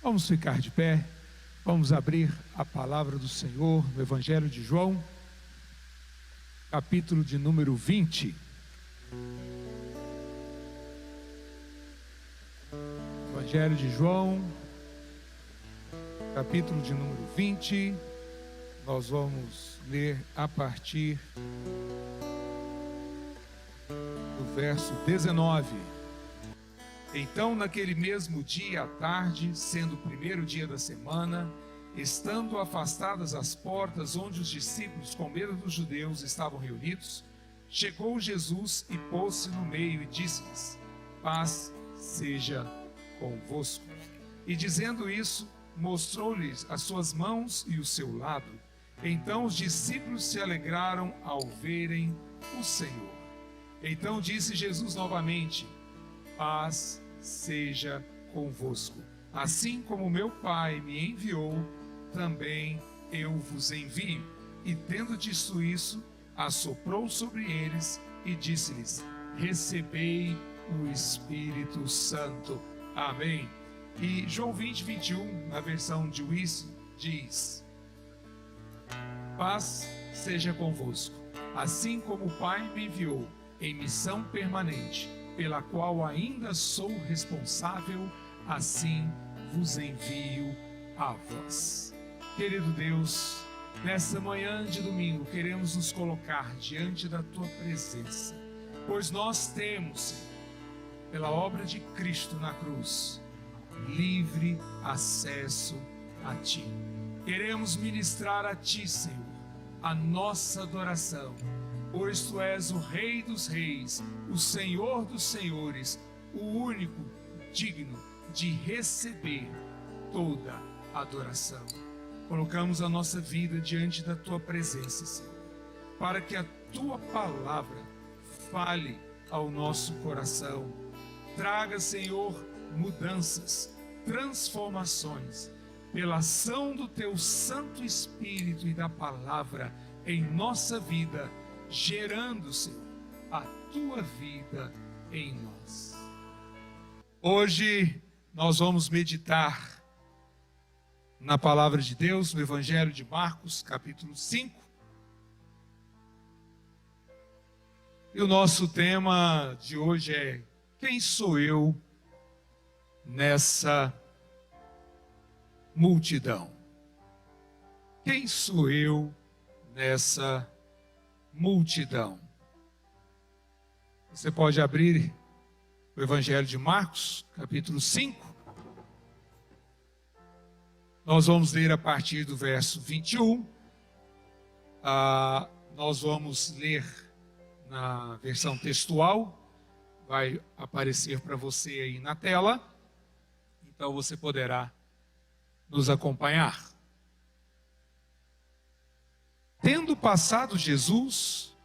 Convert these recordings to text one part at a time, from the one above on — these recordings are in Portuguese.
Vamos ficar de pé, vamos abrir a palavra do Senhor no Evangelho de João, capítulo de número 20. Evangelho de João, capítulo de número 20, nós vamos ler a partir do verso 19. Então, naquele mesmo dia à tarde, sendo o primeiro dia da semana, estando afastadas as portas onde os discípulos, com medo dos judeus, estavam reunidos, chegou Jesus e pôs-se no meio e disse-lhes: paz seja convosco. E dizendo isso, mostrou-lhes as suas mãos e o seu lado. Então os discípulos se alegraram ao verem o Senhor. Então disse Jesus novamente: paz seja convosco. Assim como meu Pai me enviou, também eu vos envio. E tendo dito isso, assoprou sobre eles e disse-lhes: recebei o Espírito Santo. Amém. E João 20, 21, na versão de Wilson, diz: paz seja convosco. Assim como o Pai me enviou em missão permanente, pela qual ainda sou responsável, assim vos envio a vós. Querido Deus, nessa manhã de domingo, queremos nos colocar diante da Tua presença, pois nós temos, pela obra de Cristo na cruz, livre acesso a Ti. Queremos ministrar a Ti, Senhor, a nossa adoração, pois Tu és o Rei dos Reis, o Senhor dos Senhores, o único digno de receber toda a adoração. Colocamos a nossa vida diante da Tua presença, Senhor, para que a Tua palavra fale ao nosso coração. Traga, Senhor, mudanças, transformações, pela ação do Teu Santo Espírito e da palavra em nossa vida, gerando, Senhor, a Tua vida em nós. Hoje nós vamos meditar na palavra de Deus, no Evangelho de Marcos, capítulo 5. E o nosso tema de hoje é: quem sou eu nessa multidão? Quem sou eu nessa multidão? Você pode abrir o Evangelho de Marcos, capítulo 5. Nós vamos ler a partir do verso 21. Nós vamos ler na versão textual. Vai aparecer para você aí na tela. Então você poderá nos acompanhar. Tendo passado Jesus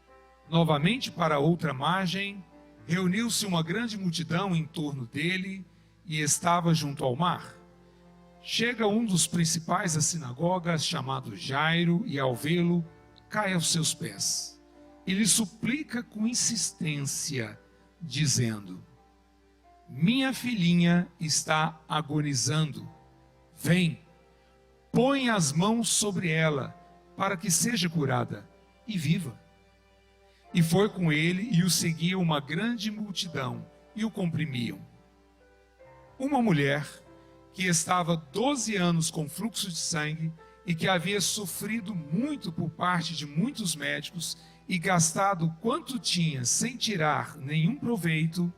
novamente para outra margem, reuniu-se uma grande multidão em torno dele e estava junto ao mar. Chega um dos principais da sinagoga, chamado Jairo, e ao vê-lo, cai aos seus pés. E lhe suplica com insistência, dizendo: minha filhinha está agonizando. Vem, põe as mãos sobre ela, para que seja curada e viva. E foi com ele e o seguia uma grande multidão e o comprimiam. Uma mulher que estava 12 anos com fluxo de sangue e que havia sofrido muito por parte de muitos médicos e gastado quanto tinha sem tirar nenhum proveito,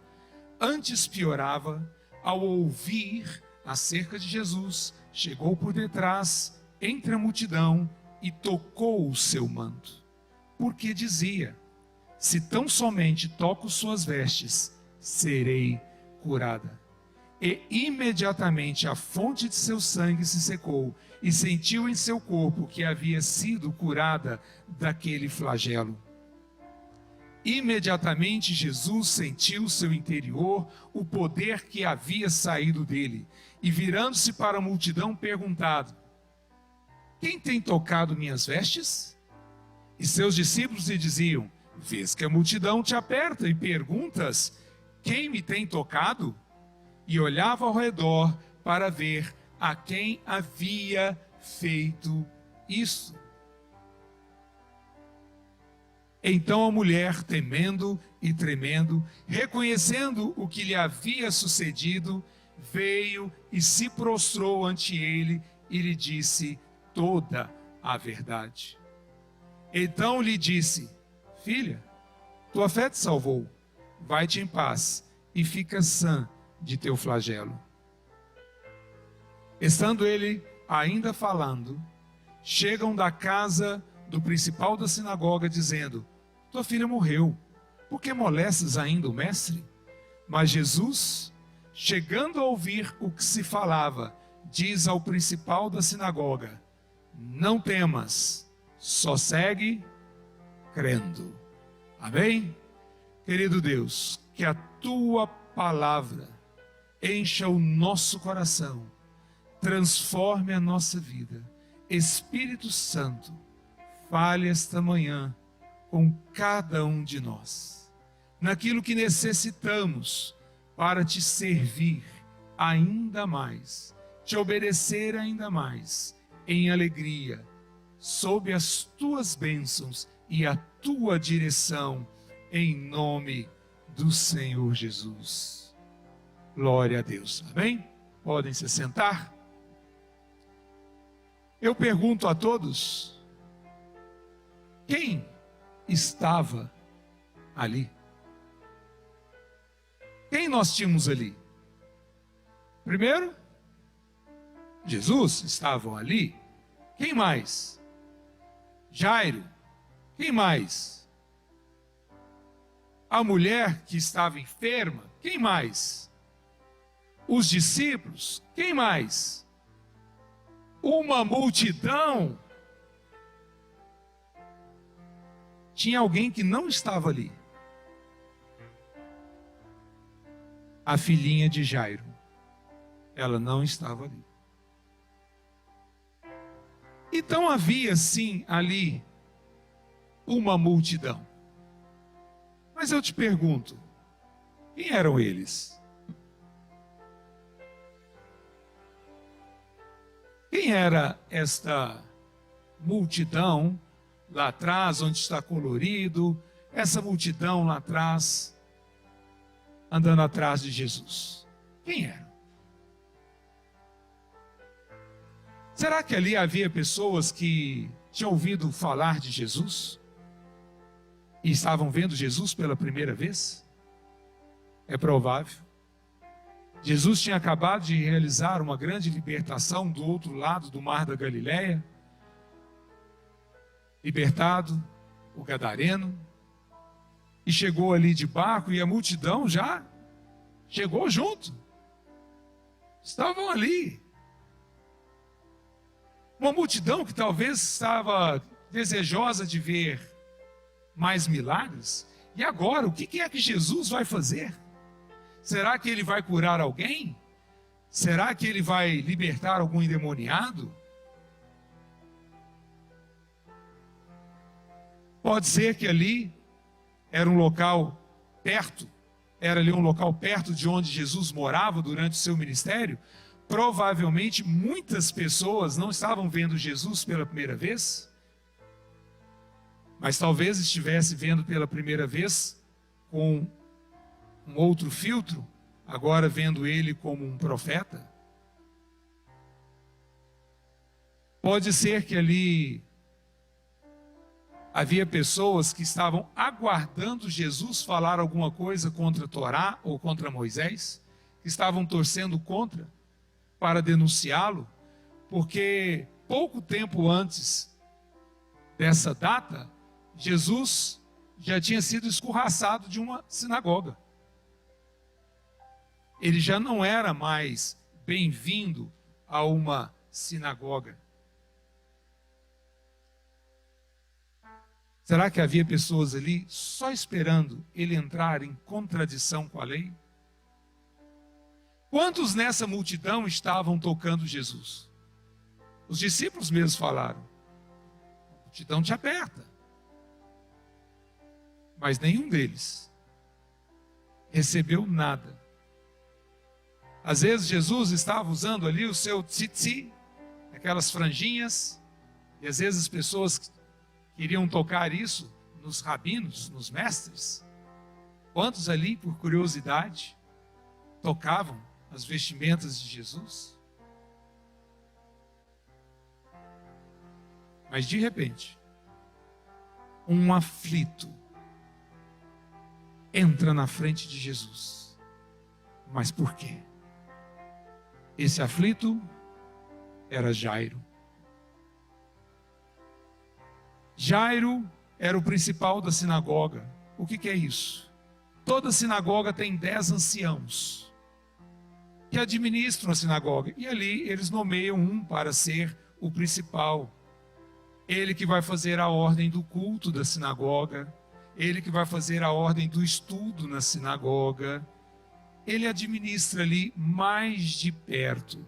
antes piorava, ao ouvir acerca de Jesus, chegou por detrás, entre a multidão, e tocou o seu manto. Porque dizia: se tão somente toco suas vestes, serei curada. E imediatamente a fonte de seu sangue se secou, e sentiu em seu corpo que havia sido curada daquele flagelo. Imediatamente Jesus sentiu seu interior o poder que havia saído dele, e virando-se para a multidão, perguntado: quem tem tocado minhas vestes? E seus discípulos lhe diziam: vês que a multidão te aperta e perguntas: quem me tem tocado? E olhava ao redor para ver a quem havia feito isso. Então a mulher, temendo e tremendo, reconhecendo o que lhe havia sucedido, veio e se prostrou ante ele e lhe disse toda a verdade. Então lhe disse: filha, tua fé te salvou, vai-te em paz e fica sã de teu flagelo. Estando ele ainda falando, chegam da casa do principal da sinagoga, dizendo: tua filha morreu, por que molestas ainda o mestre? Mas Jesus, chegando a ouvir o que se falava, diz ao principal da sinagoga: não temas, só segue crendo. Amém? Querido Deus, que a tua palavra encha o nosso coração, transforme a nossa vida. Espírito Santo, fale esta manhã com cada um de nós, naquilo que necessitamos para te servir ainda mais, te obedecer ainda mais, em alegria, sob as tuas bênçãos e a tua direção, em nome do Senhor Jesus. Glória a Deus. Amém? Podem se sentar. Eu pergunto a todos: quem estava ali? Quem nós tínhamos ali? Primeiro, Jesus estava ali. Quem mais? Jairo. Quem mais? A mulher que estava enferma. Quem mais? Os discípulos. Quem mais? Uma multidão. Tinha alguém que não estava ali. A filhinha de Jairo. Ela não estava ali. Então havia sim ali uma multidão. Mas eu te pergunto, quem eram eles? Quem era esta multidão lá atrás, onde está colorido, essa multidão lá atrás, andando atrás de Jesus? Quem era? Será que ali havia pessoas que tinham ouvido falar de Jesus e estavam vendo Jesus pela primeira vez? É provável. Jesus tinha acabado de realizar uma grande libertação do outro lado do mar da Galileia, libertado o gadareno, e chegou ali de barco, e a multidão já chegou junto. Estavam ali. Uma multidão que talvez estava desejosa de ver mais milagres. E agora, o que é que Jesus vai fazer? Será que ele vai curar alguém? Será que ele vai libertar algum endemoniado? Pode ser que ali era um local perto, era ali um local perto de onde Jesus morava durante o seu ministério. Provavelmente muitas pessoas não estavam vendo Jesus pela primeira vez, mas talvez estivesse vendo pela primeira vez com um outro filtro, agora vendo ele como um profeta. Pode ser que ali havia pessoas que estavam aguardando Jesus falar alguma coisa contra a Torá ou contra Moisés, que estavam torcendo contra, para denunciá-lo, porque pouco tempo antes dessa data, Jesus já tinha sido escorraçado de uma sinagoga. Ele já não era mais bem-vindo a uma sinagoga. Será que havia pessoas ali só esperando ele entrar em contradição com a lei? Quantos nessa multidão estavam tocando Jesus? Os discípulos mesmos falaram: a multidão te aperta. Mas nenhum deles recebeu nada Às vezes Jesus estava usando ali o seu tzitzi, aquelas franjinhas, e às vezes as pessoas queriam tocar isso nos rabinos, nos mestres. Quantos ali, por curiosidade, tocavam as vestimentas de Jesus? Mas de repente, um aflito entra na frente de Jesus. Mas por quê? Esse aflito era Jairo. Jairo era o principal da sinagoga. O que é isso? Toda sinagoga tem 10 anciãos que administram a sinagoga. E ali eles nomeiam um para ser o principal. Ele que vai fazer a ordem do culto da sinagoga. Ele que vai fazer a ordem do estudo na sinagoga. Ele administra ali mais de perto.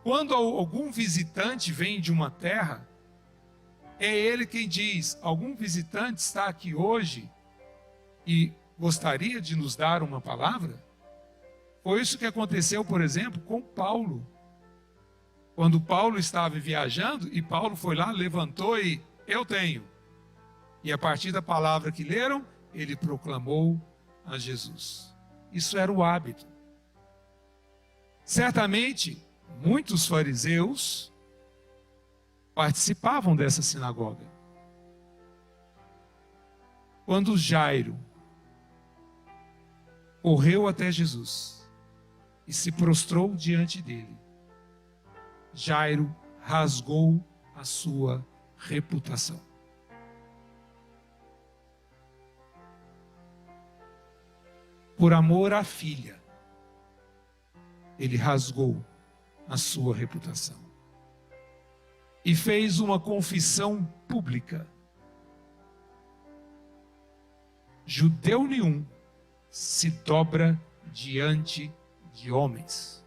Quando algum visitante vem de uma terra, é ele quem diz: algum visitante está aqui hoje e gostaria de nos dar uma palavra? Foi isso que aconteceu, por exemplo, com Paulo. Quando Paulo estava viajando e Paulo foi lá, levantou e eu tenho. E a partir da palavra que leram, ele proclamou a Jesus. Isso era o hábito. Certamente, muitos fariseus participavam dessa sinagoga. Quando Jairo correu até Jesus e se prostrou diante dele, Jairo rasgou a sua reputação. Por amor à filha, ele rasgou a sua reputação e fez uma confissão pública. Judeu nenhum se dobra diante de homens.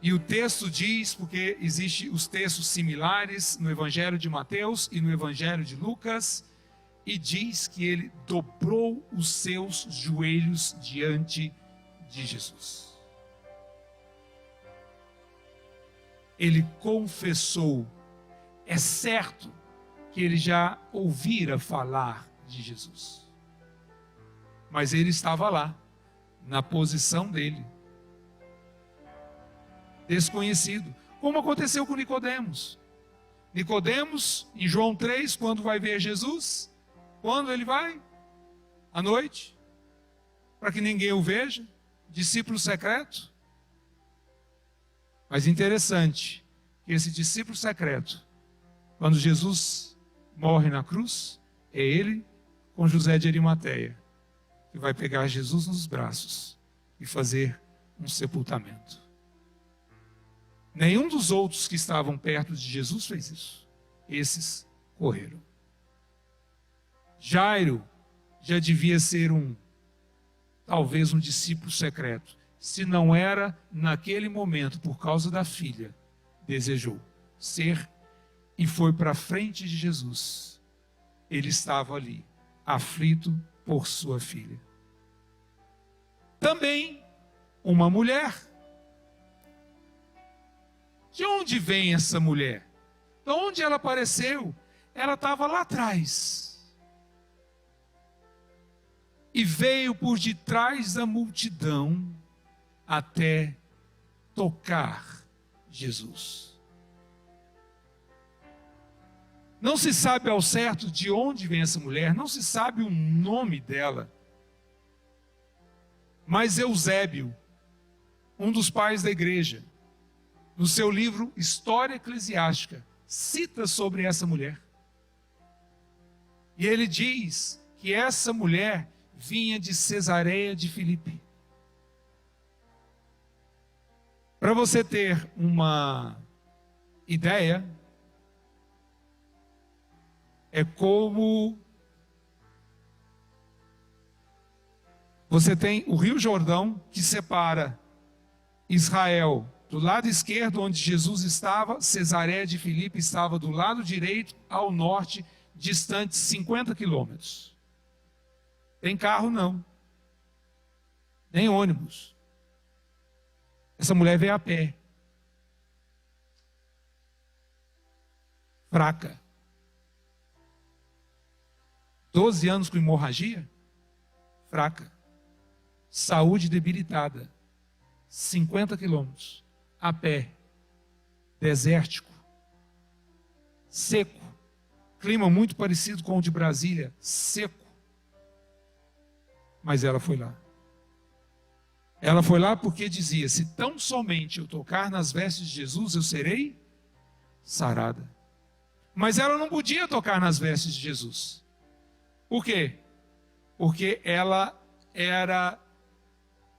E o texto diz, porque existem os textos similares no Evangelho de Mateus e no Evangelho de Lucas, e diz que ele dobrou os seus joelhos diante de Jesus. Ele confessou. É certo que ele já ouvira falar de Jesus. Mas ele estava lá, na posição dele, desconhecido, como aconteceu com Nicodemos. Nicodemos, em João 3, quando vai ver Jesus, quando ele vai? À noite, para que ninguém o veja, discípulo secreto. Mas interessante, que esse discípulo secreto, quando Jesus morre na cruz, é ele com José de Arimateia, que vai pegar Jesus nos braços e fazer um sepultamento. Nenhum dos outros que estavam perto de Jesus fez isso. Esses correram. Jairo já devia ser talvez um discípulo secreto. Se não era, naquele momento, por causa da filha, desejou ser e foi para a frente de Jesus. Ele estava ali, aflito por sua filha. Também uma mulher. De onde vem essa mulher? De onde ela apareceu? Ela estava lá atrás. E veio por detrás da multidão até tocar Jesus. Não se sabe ao certo de onde vem essa mulher, não se sabe o nome dela. Mas Eusébio, um dos pais da igreja, no seu livro História Eclesiástica, cita sobre essa mulher. E ele diz que essa mulher vinha de Cesareia de Filipe. Para você ter uma ideia, é como você tem o Rio Jordão, que separa Israel do lado esquerdo, onde Jesus estava, Cesareia de Filipe estava do lado direito, ao norte, distante 50 quilômetros. Tem carro não, nem ônibus. Essa mulher veio a pé, fraca, 12 anos com hemorragia, fraca, saúde debilitada, 50 quilômetros, a pé, desértico, seco, clima muito parecido com o de Brasília, seco. Mas ela foi lá. Ela foi lá porque dizia: se tão somente eu tocar nas vestes de Jesus, eu serei sarada. Mas ela não podia tocar nas vestes de Jesus. Por quê? Porque ela era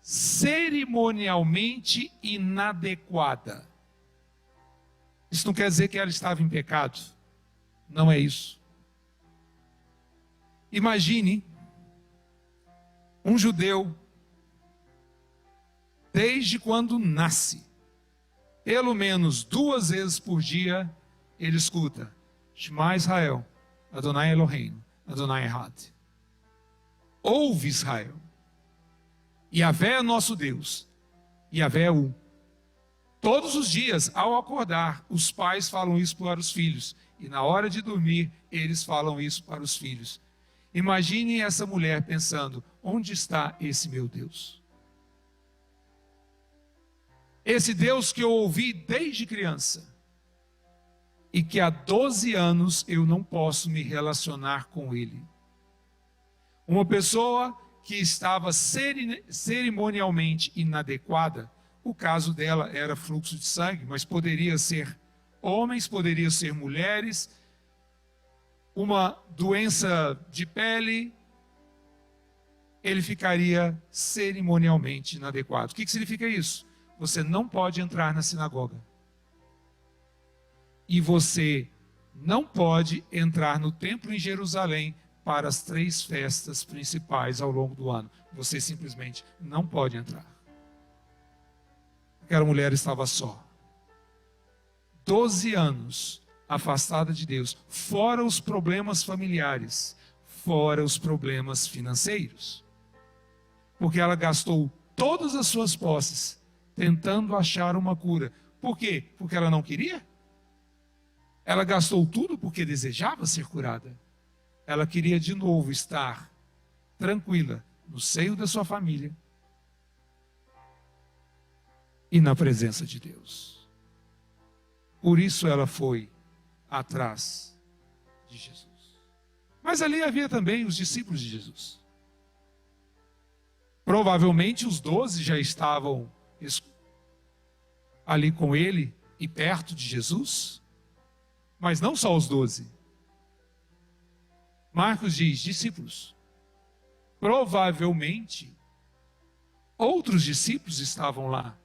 cerimonialmente inadequada. Isso não quer dizer que ela estava em pecado. Não é isso. Imagine um judeu, desde quando nasce, pelo menos 2 vezes por dia, ele escuta: Shema Israel, Adonai Eloheinu, Adonai Echad. Ouve, Israel, Yahvé é nosso Deus, Yahvé é um. Todos os dias, ao acordar, os pais falam isso para os filhos, e na hora de dormir, eles falam isso para os filhos. Imagine essa mulher pensando: onde está esse meu Deus? Esse Deus que eu ouvi desde criança, e que há 12 anos eu não posso me relacionar com ele. Uma pessoa que estava cerimonialmente inadequada. O caso dela era fluxo de sangue, mas poderia ser homens, poderia ser mulheres, uma doença de pele. Ele ficaria cerimonialmente inadequado. O que significa isso? Você não pode entrar na sinagoga. E você não pode entrar no templo em Jerusalém para as 3 festas principais ao longo do ano. Você simplesmente não pode entrar. Aquela mulher estava só. 12 anos afastada de Deus, fora os problemas familiares, fora os problemas financeiros. Porque ela gastou todas as suas posses tentando achar uma cura. Por quê? Porque ela não queria? Ela gastou tudo porque desejava ser curada. Ela queria de novo estar tranquila no seio da sua família e na presença de Deus. Por isso ela foi atrás de Jesus. Mas ali havia também os discípulos de Jesus. Provavelmente os 12 já estavam ali com ele e perto de Jesus, mas não só os 12. Marcos diz: discípulos. Provavelmente outros discípulos estavam lá.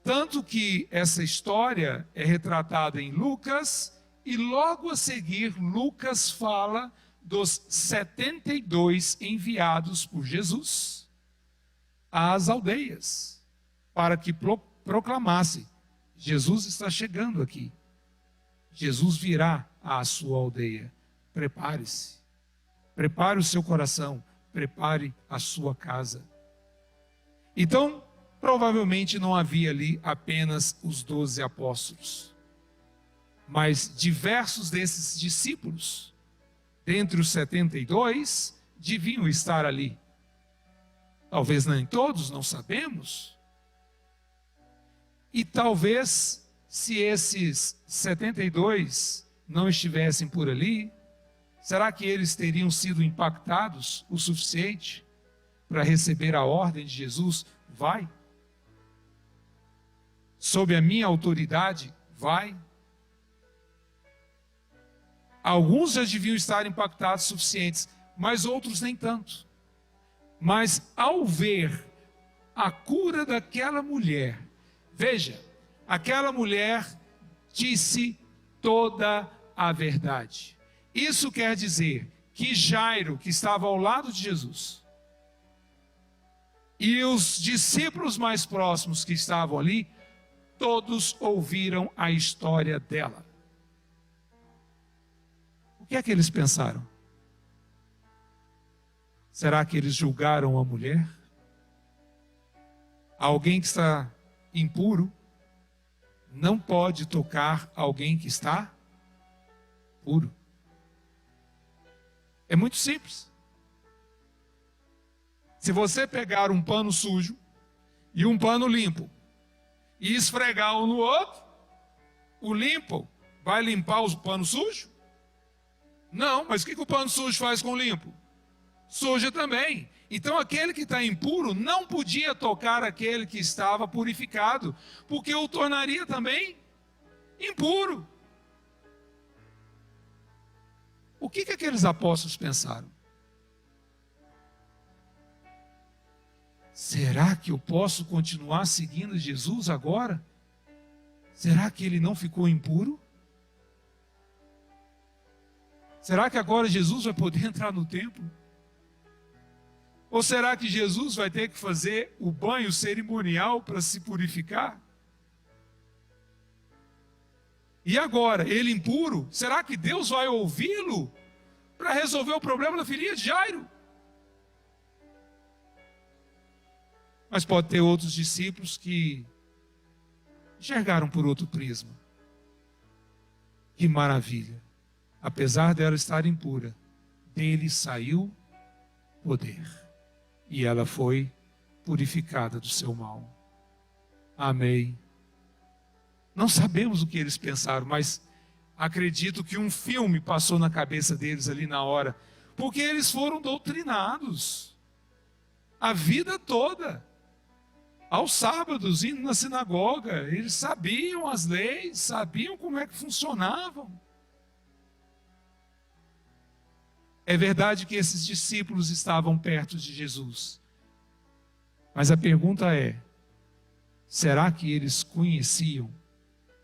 Tanto que essa história é retratada em Lucas, e logo a seguir Lucas fala dos 72 enviados por Jesus às aldeias, para que proclamassem: Jesus está chegando aqui. Jesus virá à sua aldeia. Prepare-se. Prepare o seu coração. Prepare a sua casa. Então, provavelmente não havia ali apenas os 12 apóstolos, mas diversos desses discípulos, dentre os 72, deviam estar ali. Talvez nem todos, não sabemos. E talvez, se esses 72 não estivessem por ali, será que eles teriam sido impactados o suficiente para receber a ordem de Jesus? Vai. Sob a minha autoridade, vai. Alguns já deviam estar impactados suficientes, mas outros nem tanto. Mas ao ver a cura daquela mulher, veja, aquela mulher disse toda a verdade. Isso quer dizer que Jairo, que estava ao lado de Jesus, e os discípulos mais próximos que estavam ali, todos ouviram a história dela. O que é que eles pensaram? Será que eles julgaram a mulher? Alguém que está impuro não pode tocar alguém que está puro. É muito simples. Se você pegar um pano sujo e um pano limpo e esfregar um no outro, o limpo vai limpar o pano sujo? Não, mas o que o pano sujo faz com o limpo? Suja também. Então aquele que está impuro não podia tocar aquele que estava purificado, porque o tornaria também impuro. O que aqueles apóstolos pensaram? Será que eu posso continuar seguindo Jesus agora? Será que ele não ficou impuro? Será que agora Jesus vai poder entrar no templo? Ou será que Jesus vai ter que fazer o banho cerimonial para se purificar? E agora, ele impuro, será que Deus vai ouvi-lo para resolver o problema da filhinha de Jairo? Mas pode ter outros discípulos que enxergaram por outro prisma. Que maravilha! Apesar dela estar impura, dele saiu poder. E ela foi purificada do seu mal. Amém. Não sabemos o que eles pensaram, mas acredito que um filme passou na cabeça deles ali na hora. Porque eles foram doutrinados a vida toda. Aos sábados, indo na sinagoga, eles sabiam as leis, sabiam como é que funcionavam. É verdade que esses discípulos estavam perto de Jesus. Mas a pergunta é, será que eles conheciam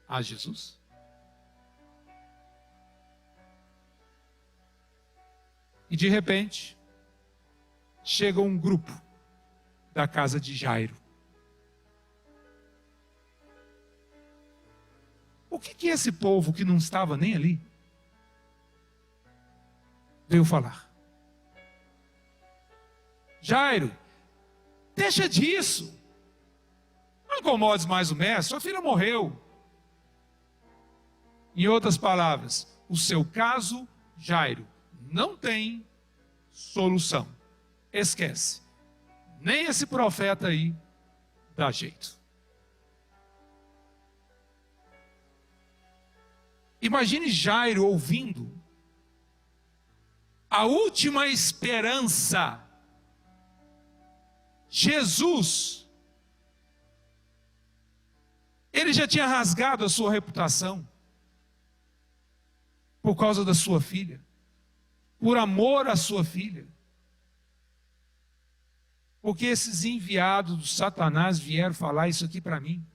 a Jesus? E de repente, chega um grupo da casa de Jairo. O que esse povo que não estava nem ali veio falar? Jairo, deixa disso. Não incomodes mais o mestre, sua filha morreu. Em outras palavras, o seu caso, Jairo, não tem solução. Esquece. Nem esse profeta aí dá jeito. Imagine Jairo ouvindo a última esperança. Jesus. Ele já tinha rasgado a sua reputação por causa da sua filha, por amor à sua filha. Porque esses enviados do Satanás vieram falar isso aqui para mim.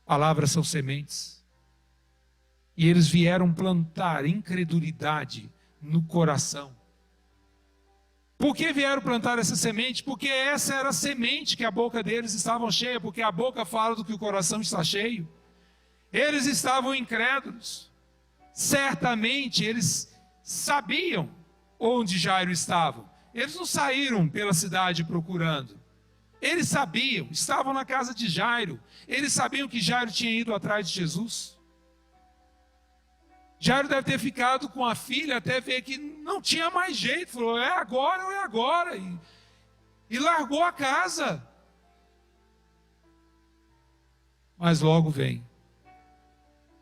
Palavras são sementes. E eles vieram plantar incredulidade no coração. Por que vieram plantar essa semente? Porque essa era a semente que a boca deles estava cheia, porque a boca fala do que o coração está cheio. Eles estavam incrédulos. Certamente eles sabiam onde Jairo estava. Eles não saíram pela cidade procurando. Eles sabiam, estavam na casa de Jairo. Eles sabiam que Jairo tinha ido atrás de Jesus. Jairo deve ter ficado com a filha até ver que não tinha mais jeito. Falou, é agora ou é agora. E largou a casa. Mas logo vem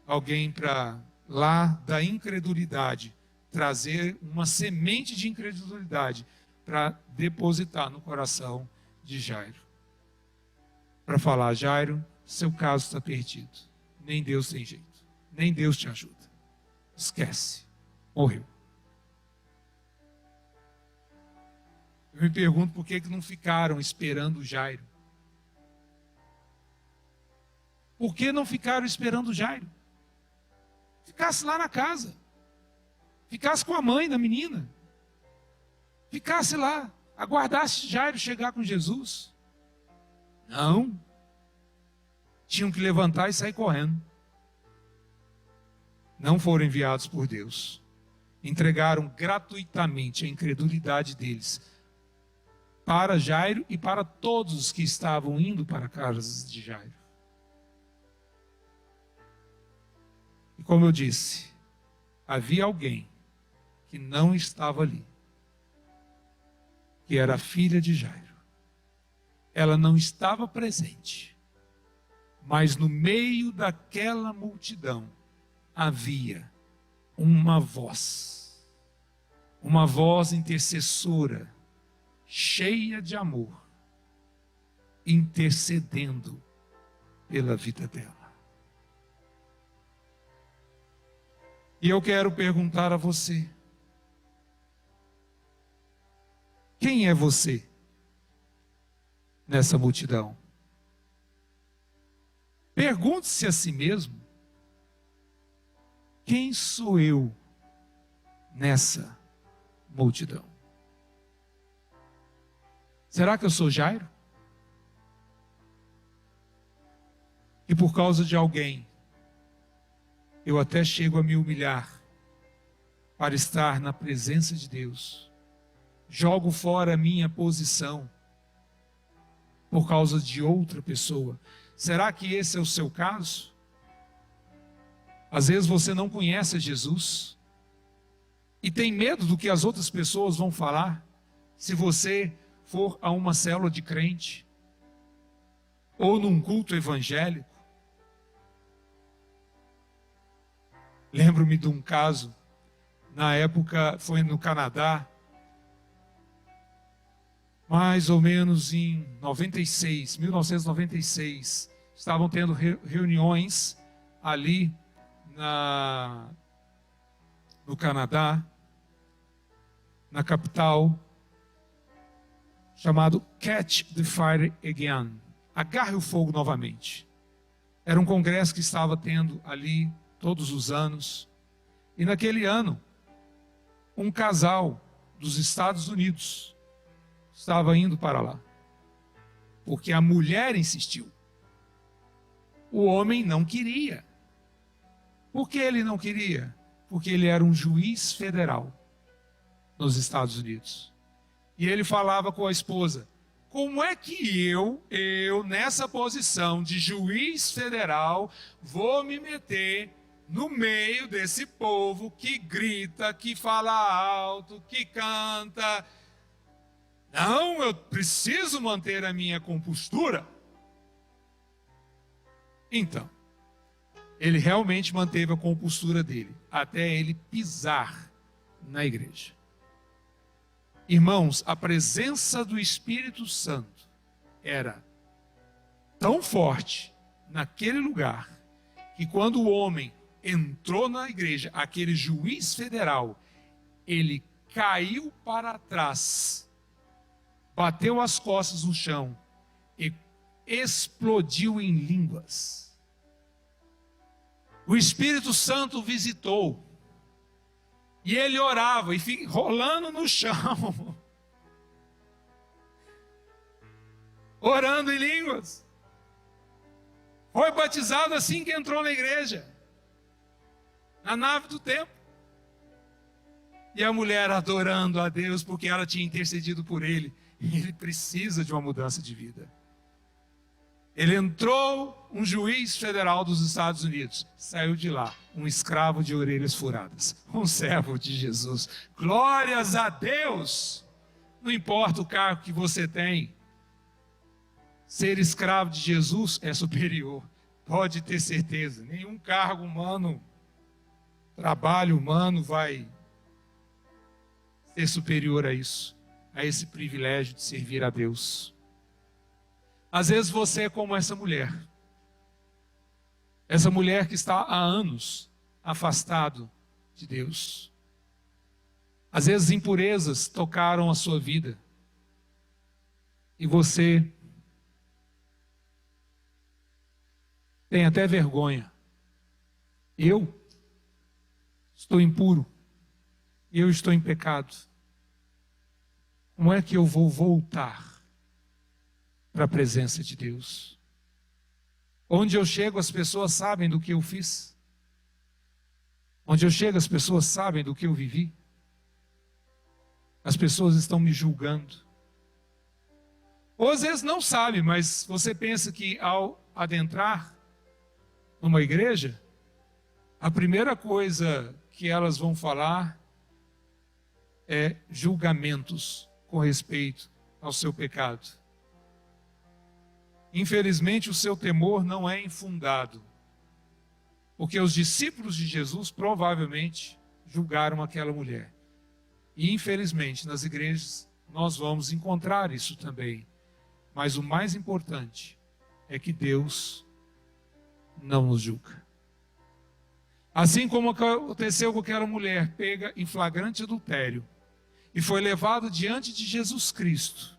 alguém para lá da incredulidade trazer uma semente de incredulidade para depositar no coração de Jairo. Para falar, Jairo, seu caso está perdido. Nem Deus tem jeito. Nem Deus te ajuda. Esquece. Morreu. Eu me pergunto por que não ficaram esperando Jairo. Por que não ficaram esperando Jairo? Ficasse lá na casa. Ficasse com a mãe da menina. Ficasse lá. Aguardasse Jairo chegar com Jesus. Não. Tinham que levantar e sair correndo. Não foram enviados por Deus. Entregaram gratuitamente a incredulidade deles para Jairo e para todos os que estavam indo para a casa de Jairo. E como eu disse, havia alguém que não estava ali, que era a filha de Jairo. Ela não estava presente, mas no meio daquela multidão havia uma voz intercessora, cheia de amor, intercedendo pela vida dela. E eu quero perguntar a você: quem é você nessa multidão? Pergunte-se a si mesmo: quem sou eu nessa multidão? Será que eu sou Jairo? E por causa de alguém, eu até chego a me humilhar para estar na presença de Deus. Jogo fora a minha posição por causa de outra pessoa. Será que esse é o seu caso? Às vezes você não conhece Jesus e tem medo do que as outras pessoas vão falar se você for a uma célula de crente ou num culto evangélico. Lembro-me de um caso, na época foi no Canadá, mais ou menos em 1996, estavam tendo reuniões ali no Canadá, na capital, chamado Catch the Fire Again, agarre o fogo novamente. Era um congresso que estava tendo ali todos os anos, e naquele ano, um casal dos Estados Unidos estava indo para lá, porque a mulher insistiu. O homem não queria. Por que ele não queria? Porque ele era um juiz federal nos Estados Unidos. E ele falava com a esposa: como é que eu nessa posição de juiz federal, vou me meter no meio desse povo que grita, que fala alto, que canta? Não, eu preciso manter a minha compostura. Então, ele realmente manteve a compostura dele, até ele pisar na igreja. Irmãos, a presença do Espírito Santo era tão forte naquele lugar, que quando o homem entrou na igreja, aquele juiz federal, ele caiu para trás, bateu as costas no chão e explodiu em línguas. O Espírito Santo visitou, e ele orava e fica rolando no chão, orando em línguas. Foi batizado assim que entrou na igreja, na nave do templo. E a mulher adorando a Deus, porque ela tinha intercedido por ele. Ele precisa de uma mudança de vida. Ele entrou, um juiz federal dos Estados Unidos, saiu de lá, um escravo de orelhas furadas, um servo de Jesus. Glórias a Deus! Não importa o cargo que você tem, ser escravo de Jesus é superior. Pode ter certeza, nenhum cargo humano, trabalho humano vai ser superior a isso, a esse privilégio de servir a Deus. Às vezes você é como essa mulher que está há anos afastado de Deus. Às vezes impurezas tocaram a sua vida e você tem até vergonha. Eu estou impuro, eu estou em pecado. Como é que eu vou voltar para a presença de Deus? Onde eu chego, as pessoas sabem do que eu fiz. Onde eu chego, as pessoas sabem do que eu vivi. As pessoas estão me julgando. Ou às vezes não sabe, mas você pensa que ao adentrar numa igreja, a primeira coisa que elas vão falar é julgamentos com respeito ao seu pecado. Infelizmente, o seu temor não é infundado, porque os discípulos de Jesus provavelmente julgaram aquela mulher. E infelizmente, nas igrejas, nós vamos encontrar isso também. Mas o mais importante é que Deus não nos julga. Assim como aconteceu com aquela mulher pega em flagrante adultério e foi levada diante de Jesus Cristo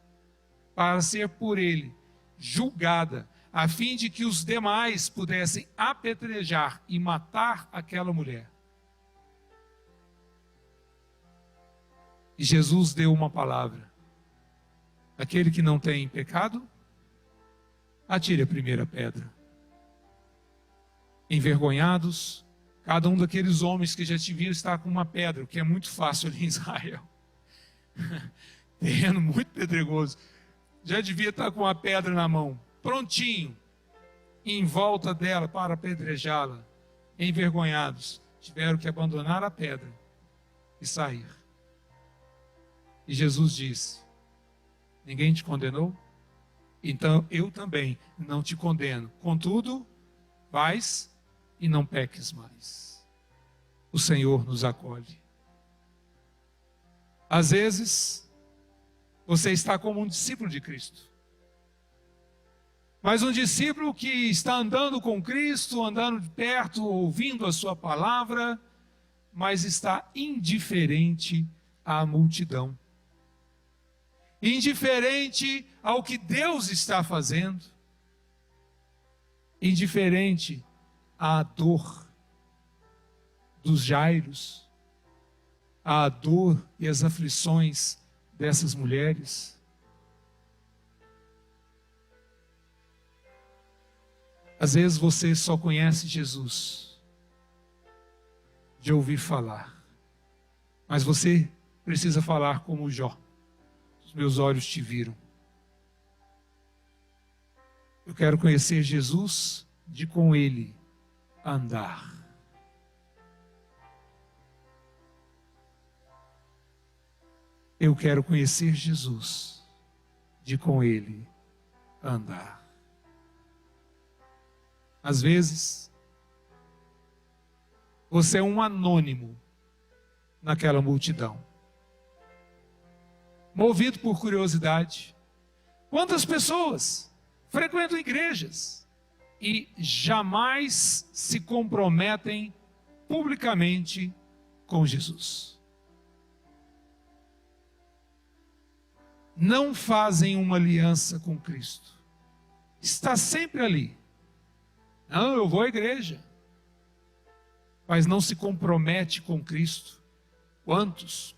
para ser por ele julgada, a fim de que os demais pudessem apedrejar e matar aquela mulher. E Jesus deu uma palavra: aquele que não tem pecado, atire a primeira pedra. Envergonhados, cada um daqueles homens que já deviam estar com uma pedra, o que é muito fácil ali em Israel. Terreno muito pedregoso. Já devia estar com uma pedra na mão, prontinho, em volta dela para apedrejá-la. Envergonhados, tiveram que abandonar a pedra e sair. E Jesus disse: ninguém te condenou? Então eu também não te condeno. Contudo, vais e não peques mais. O Senhor nos acolhe. Às vezes, você está como um discípulo de Cristo. Mas um discípulo que está andando com Cristo, andando de perto, ouvindo a sua palavra, mas está indiferente à multidão. Indiferente ao que Deus está fazendo. Indiferente à dor dos Jairos, à dor e às aflições dessas mulheres. Às vezes você só conhece Jesus de ouvir falar, mas você precisa falar como Jó: os meus olhos te viram. Eu quero conhecer Jesus de com Ele andar. Eu quero conhecer Jesus de com Ele andar. Às vezes, você é um anônimo naquela multidão, movido por curiosidade. Quantas pessoas frequentam igrejas e jamais se comprometem publicamente com Jesus? Não fazem uma aliança com Cristo. Está sempre ali. Não, eu vou à igreja. Mas não se compromete com Cristo. Quantos?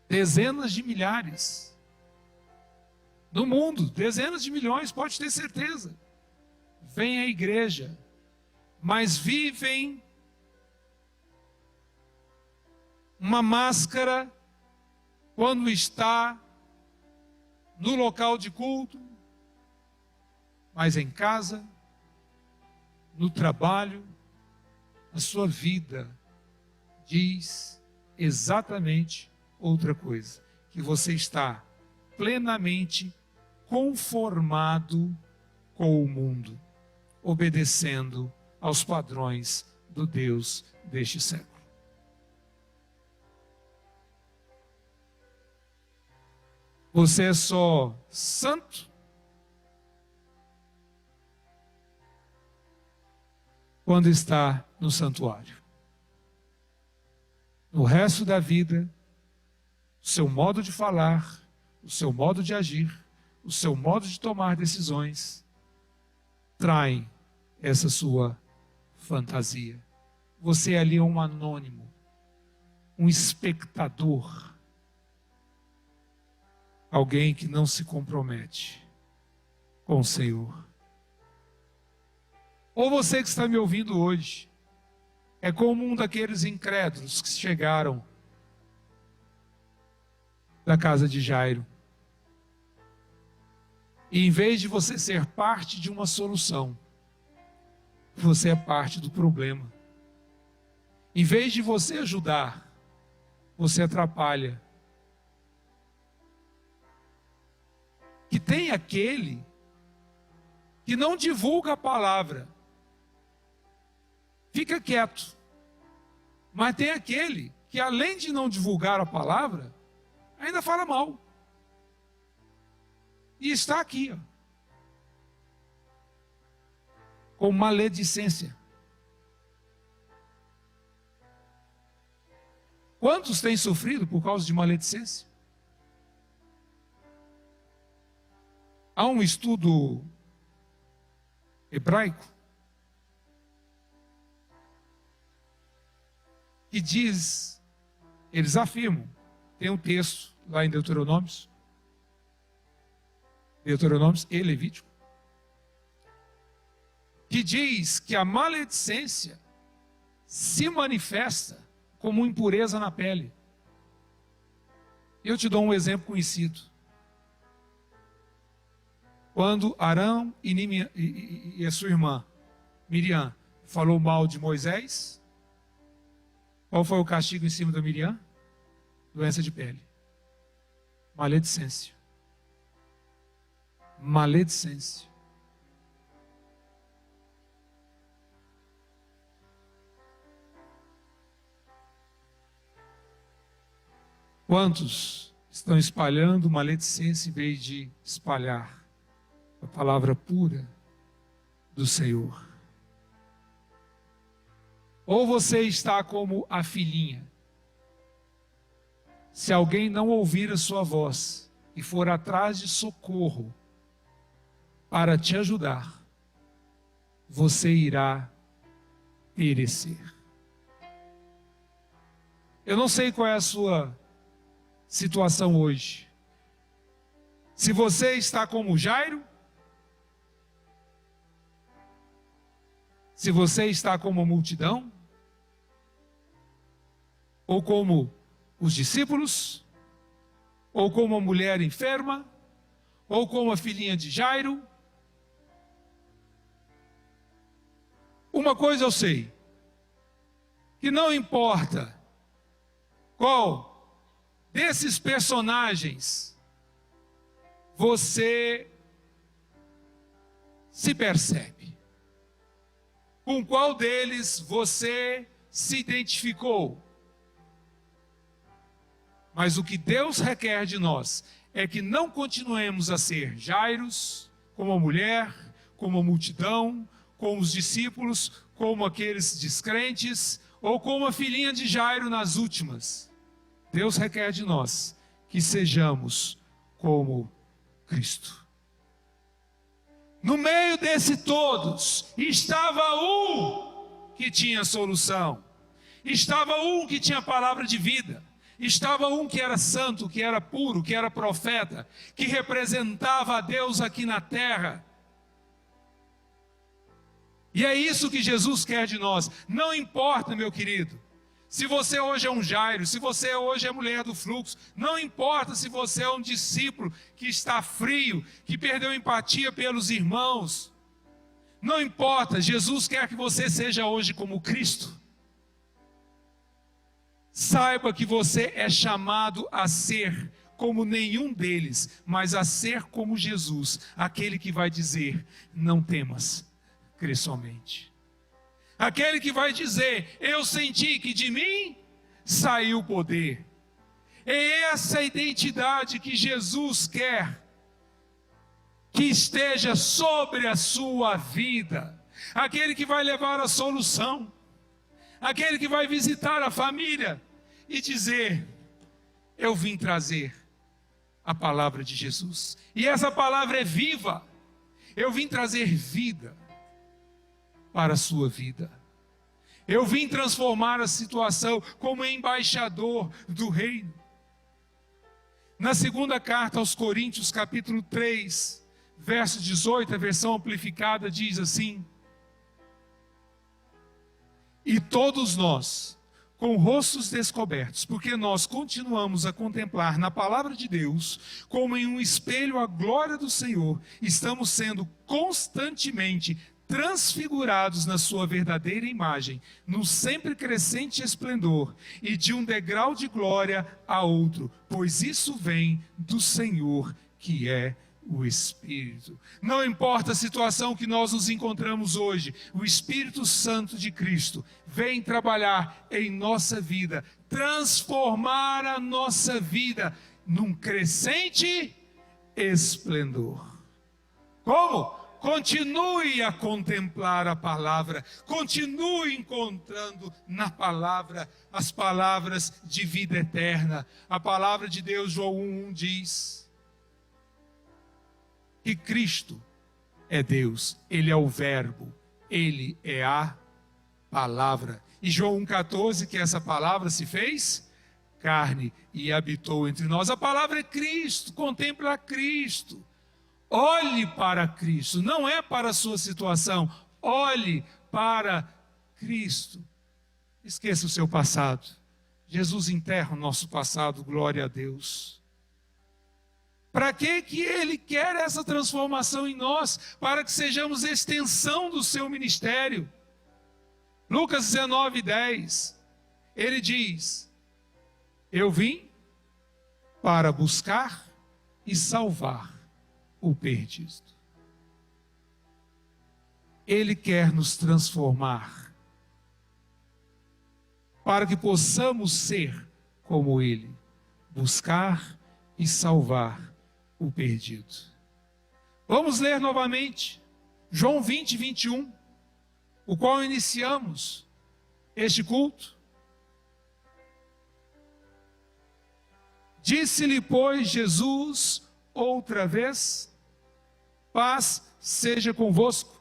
Dezenas de milhares. No mundo, dezenas de milhões, pode ter certeza. Vêm à igreja, mas vivem uma máscara quando está no local de culto, mas em casa, no trabalho, a sua vida diz exatamente outra coisa, que você está plenamente conformado com o mundo, obedecendo aos padrões do Deus deste século. Você é só santo quando está no santuário. No resto da vida, o seu modo de falar, o seu modo de agir, o seu modo de tomar decisões, traem essa sua fantasia. Você ali é um anônimo, um espectador, alguém que não se compromete com o Senhor. Ou você que está me ouvindo hoje, é como um daqueles incrédulos que chegaram da casa de Jairo. E em vez de você ser parte de uma solução, você é parte do problema. Em vez de você ajudar, você atrapalha. Que tem aquele que não divulga a palavra, fica quieto. Mas tem aquele que, além de não divulgar a palavra, ainda fala mal. E está aqui, ó, com maledicência. Quantos têm sofrido por causa de maledicência? Há um estudo hebraico que diz, eles afirmam, tem um texto lá em Deuteronômios e Levítico, que diz que a maledicência se manifesta como impureza na pele. Eu te dou um exemplo conhecido. Quando Arão e a sua irmã Miriam falou mal de Moisés, qual foi o castigo em cima da Miriam? Doença de pele. Maledicência. Maledicência. Quantos estão espalhando maledicência em vez de espalhar a palavra pura do Senhor? Ou você está como a filhinha. Se alguém não ouvir a sua voz e for atrás de socorro para te ajudar, você irá perecer. Eu não sei qual é a sua situação hoje. Se você está como Jairo, se você está como a multidão, ou como os discípulos, ou como a mulher enferma, ou como a filhinha de Jairo. Uma coisa eu sei, que não importa qual desses personagens você se percebe, com qual deles você se identificou. Mas o que Deus requer de nós é que não continuemos a ser Jairos, como a mulher, como a multidão, como os discípulos, como aqueles descrentes, ou como a filhinha de Jairo nas últimas. Deus requer de nós que sejamos como Cristo. No meio desse todos, estava um que tinha solução. Estava um que tinha palavra de vida. Estava um que era santo, que era puro, que era profeta, que representava a Deus aqui na terra. E é isso que Jesus quer de nós. Não importa, meu querido, se você hoje é um Jairo, se você hoje é mulher do fluxo, não importa se você é um discípulo que está frio, que perdeu empatia pelos irmãos. Não importa, Jesus quer que você seja hoje como Cristo. Saiba que você é chamado a ser como nenhum deles, mas a ser como Jesus, aquele que vai dizer, não temas, crê somente. Aquele que vai dizer, eu senti que de mim saiu o poder. É essa identidade que Jesus quer que esteja sobre a sua vida. Aquele que vai levar a solução. Aquele que vai visitar a família e dizer, eu vim trazer a palavra de Jesus. E essa palavra é viva. Eu vim trazer vida para a sua vida. Eu vim transformar a situação como embaixador do reino. Na segunda carta aos Coríntios, capítulo 3, verso 18, a versão amplificada diz assim: e todos nós, com rostos descobertos, porque nós continuamos a contemplar na palavra de Deus, como em um espelho, a glória do Senhor, estamos sendo constantemente transfigurados na sua verdadeira imagem, no sempre crescente esplendor, e de um degrau de glória a outro, pois isso vem do Senhor, que é o Espírito. Não importa a situação que nós nos encontramos hoje, o Espírito Santo de Cristo vem trabalhar em nossa vida, transformar a nossa vida num crescente esplendor. Como? Continue a contemplar a palavra, continue encontrando na palavra as palavras de vida eterna. A palavra de Deus, João 1:1 diz que Cristo é Deus, Ele é o Verbo, Ele é a palavra. E João 1:14, que essa palavra se fez carne e habitou entre nós. A palavra é Cristo, contempla Cristo. Olhe para Cristo, não é para a sua situação, olhe para Cristo. Esqueça o seu passado. Jesus enterra o nosso passado, glória a Deus. Para que Ele quer essa transformação em nós? Para que sejamos extensão do seu ministério. Lucas 19:10, ele diz: eu vim para buscar e salvar o perdido. Ele quer nos transformar para que possamos ser como Ele, buscar e salvar o perdido. Vamos ler novamente João 20:21, o qual iniciamos este culto. Disse-lhe, pois, Jesus outra vez: paz seja convosco.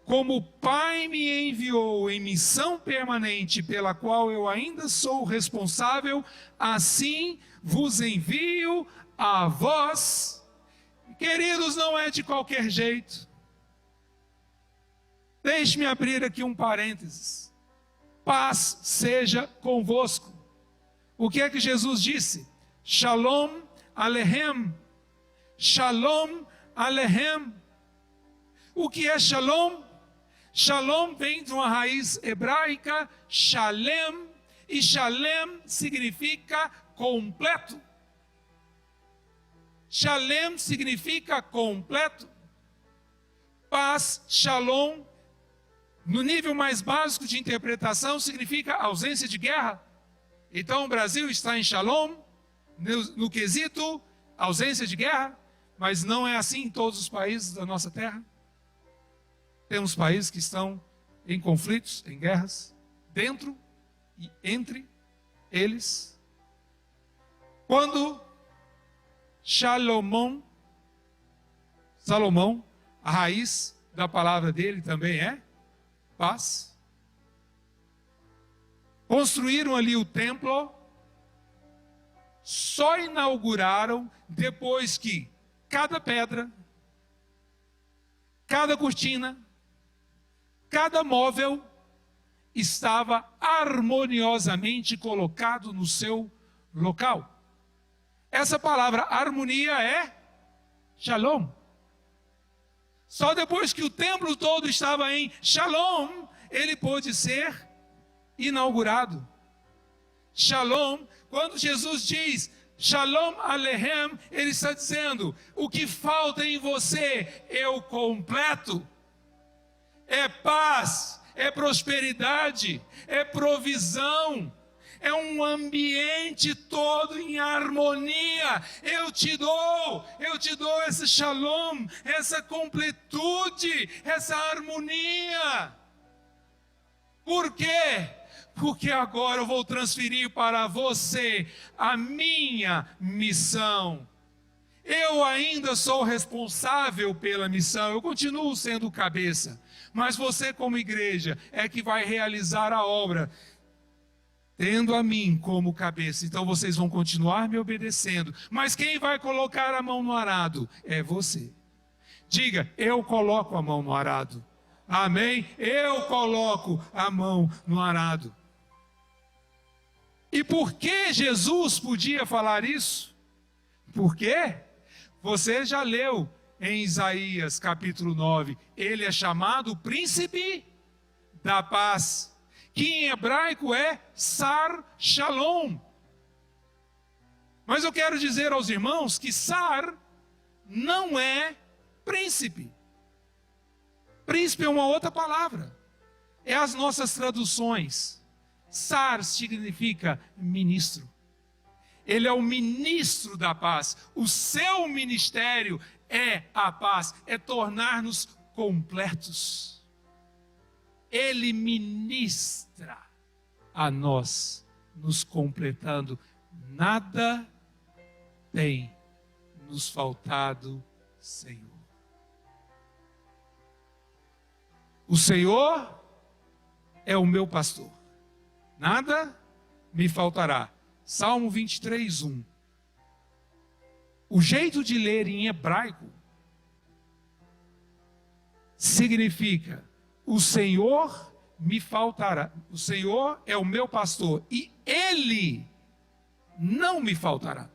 Como o Pai me enviou em missão permanente, pela qual eu ainda sou responsável, assim vos envio a vós. Queridos, não é de qualquer jeito. Deixe-me abrir aqui um parênteses. Paz seja convosco. O que é que Jesus disse? Shalom Aleichem. Shalom Aleichem. O que é Shalom? Shalom vem de uma raiz hebraica, Shalem, e Shalem significa completo. Shalem significa completo. Paz, Shalom, no nível mais básico de interpretação, significa ausência de guerra. Então o Brasil está em Shalom, no quesito ausência de guerra, mas não é assim em todos os países da nossa terra. Temos países que estão em conflitos, em guerras, dentro e entre eles. Quando Salomão, a raiz da palavra dele também é paz. Construíram ali o templo, só inauguraram depois que cada pedra, cada cortina, cada móvel estava harmoniosamente colocado no seu local. Essa palavra harmonia é Shalom. Só depois que o templo todo estava em Shalom, ele pôde ser inaugurado. Shalom, quando Jesus diz Shalom Aleichem, ele está dizendo: o que falta em você eu completo. É paz, é prosperidade, é provisão, é um ambiente todo em harmonia. Eu te dou esse shalom, essa completude, essa harmonia. Por quê? Porque agora eu vou transferir para você a minha missão. Eu ainda sou responsável pela missão, eu continuo sendo o cabeça, mas você, como igreja, é que vai realizar a obra, tendo a mim como cabeça. Então vocês vão continuar me obedecendo, mas quem vai colocar a mão no arado é você. Diga: eu coloco a mão no arado. Amém? Eu coloco a mão no arado. E por que Jesus podia falar isso? Por quê? Você já leu em Isaías capítulo 9, ele é chamado príncipe da paz, que em hebraico é Sar Shalom. Mas eu quero dizer aos irmãos que Sar não é príncipe. Príncipe é uma outra palavra. É as nossas traduções. Sar significa ministro. Ele é o ministro da paz. O seu ministério é a paz, é tornar-nos completos. Ele ministra a nós, nos completando. Nada tem nos faltado, Senhor. O Senhor é o meu pastor. Nada me faltará. Salmo 23, 1. O jeito de ler em hebraico significa: o Senhor me faltará. O Senhor é o meu pastor e Ele não me faltará.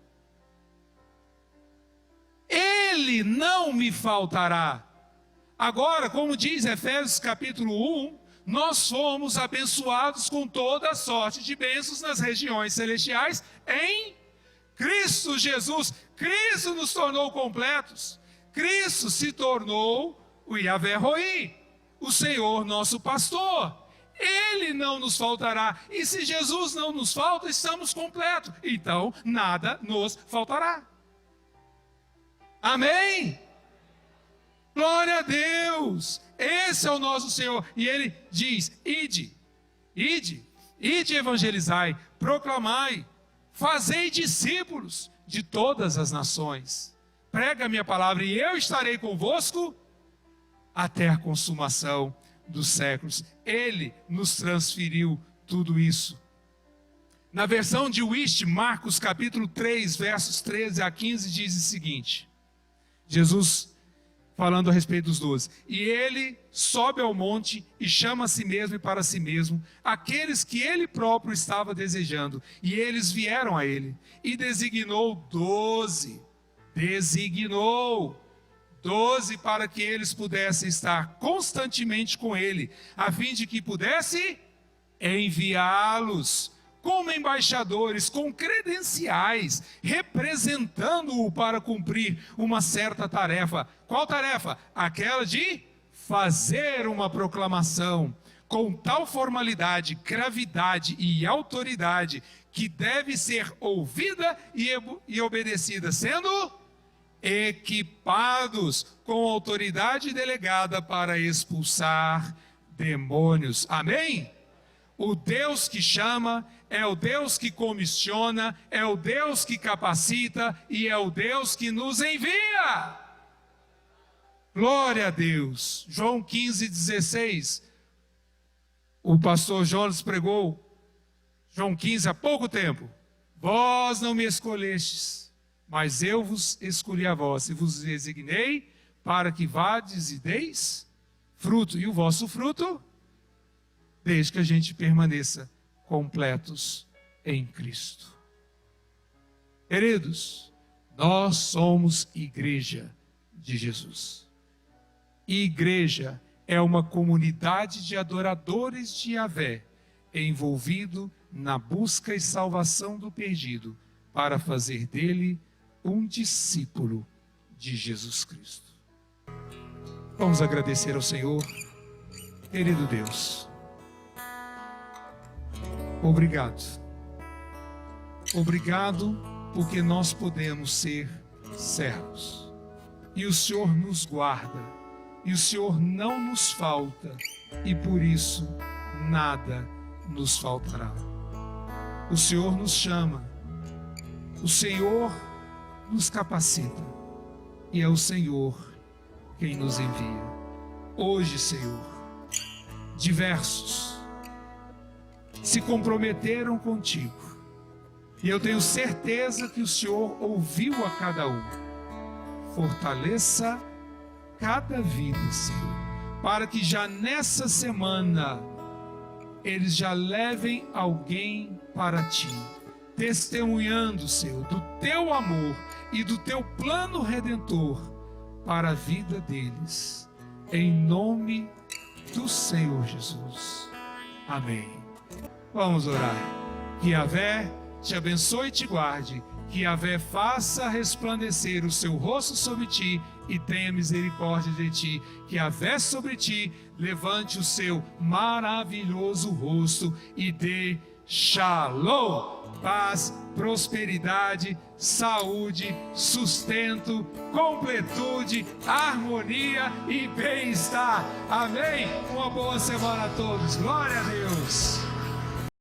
Ele não me faltará. Agora, como diz Efésios capítulo 1, nós somos abençoados com toda a sorte de bênçãos nas regiões celestiais em Cristo Jesus. Cristo nos tornou completos. Cristo se tornou o Yahvé Roi, o Senhor nosso pastor. Ele não nos faltará. E se Jesus não nos falta, estamos completos. Então, nada nos faltará. Amém? Glória a Deus. Esse é o nosso Senhor. E Ele diz: ide evangelizai, proclamai, fazei discípulos de todas as nações. Prega a minha palavra e eu estarei convosco até a consumação dos séculos. Ele nos transferiu tudo isso. Na versão de Whist, Marcos capítulo 3, versos 13 a 15, diz o seguinte: Jesus falando a respeito dos 12. E ele sobe ao monte e chama a si mesmo e para si mesmo aqueles que ele próprio estava desejando. E eles vieram a ele. E designou 12 para que eles pudessem estar constantemente com ele, a fim de que pudesse enviá-los como embaixadores, com credenciais, representando-o para cumprir uma certa tarefa. Qual tarefa? Aquela de fazer uma proclamação com tal formalidade, gravidade e autoridade, que deve ser ouvida e obedecida, sendo equipados com autoridade delegada para expulsar demônios. Amém? O Deus que chama é o Deus que comissiona, é o Deus que capacita e é o Deus que nos envia. Glória a Deus. João 15, 16. O pastor Jonas pregou João 15 há pouco tempo. Vós não me escolhestes, mas eu vos escolhi a vós e vos designei para que vades e deis fruto. E o vosso fruto, desde que a gente permaneça completos em Cristo. Queridos, nós somos igreja de Jesus. Igreja é uma comunidade de adoradores de Yahvé, envolvido na busca e salvação do perdido, para fazer dele um discípulo de Jesus Cristo. Vamos agradecer ao Senhor. Querido Deus, obrigado. Obrigado porque nós podemos ser servos. E o Senhor nos guarda. E o Senhor não nos falta. E por isso nada nos faltará. O Senhor nos chama. O Senhor nos capacita. E é o Senhor quem nos envia. Hoje, Senhor, diversos se comprometeram contigo. E eu tenho certeza que o Senhor ouviu a cada um. Fortaleça cada vida, Senhor, para que já nessa semana eles já levem alguém para ti, testemunhando, Senhor, do teu amor e do teu plano redentor para a vida deles. Em nome do Senhor Jesus. Amém. Vamos orar. Que Yahvé te abençoe e te guarde. Que Yahvé faça resplandecer o seu rosto sobre ti e tenha misericórdia de ti. Que Yahvé sobre ti levante o seu maravilhoso rosto e dê Shalom, paz, prosperidade, saúde, sustento, completude, harmonia e bem-estar. Amém? Uma boa semana a todos. Glória a Deus.